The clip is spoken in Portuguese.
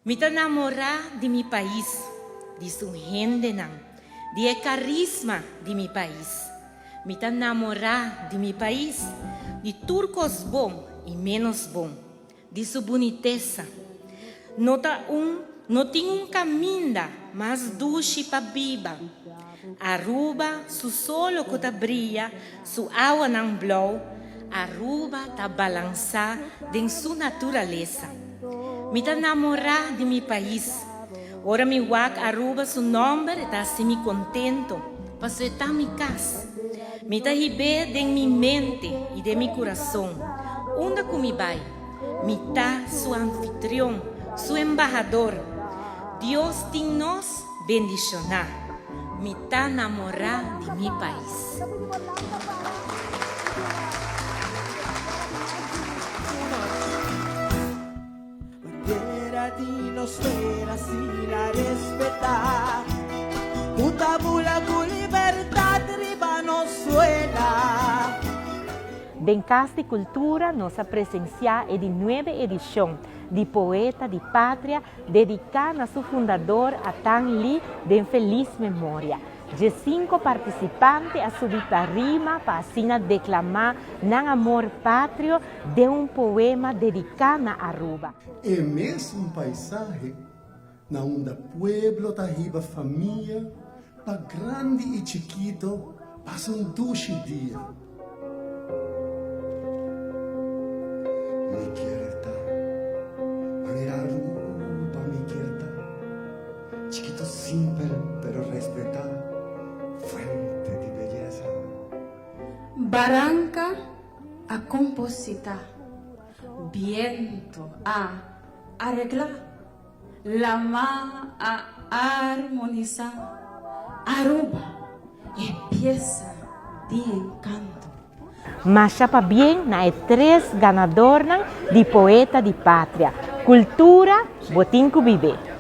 Me enamoré de mi país, de su gente, de carisma de mi país. Me enamoré de mi país, de turcos bom e menos bom, de sua boniteza. Não tem caminho mais doce para viva. Aruba, su solo que brilha, su água não blow, Aruba está balançar em sua natureza. Me enamoré de mi país. Ora mi wak Aruba su nome está assim contento, porque está mi casa. Me está hibe de mi mente e de mi coração. Onde que vai? Me está su anfitrião, su embajador. Deus tem nos bendicionar. Me está enamoré de mi país. Nosfera si la respetar, puta bula con libertad riba Venezuela. Bencas de Cultura nos presenciar a 9 edição de Poeta de Pátria dedicada a seu fundador a Tan Lee de feliz memória. De 5 participantes a subir para rima para assim declamar não amor pátrio de poema dedicado a Aruba. É mesmo paisaje na onda pueblo da riba família, para grande e chiquito, passam 12 dias. Mi quieta, mira Aruba, mi quieta, chiquito simple pero respetar, fuente de belleza. Barranca a compositar, viento a arreglar, la mar a armonizar, Aruba é pieza de encanto. Mas chapa bem na 3 ganadores de Poeta de Pátria. Cultura, botinho viver.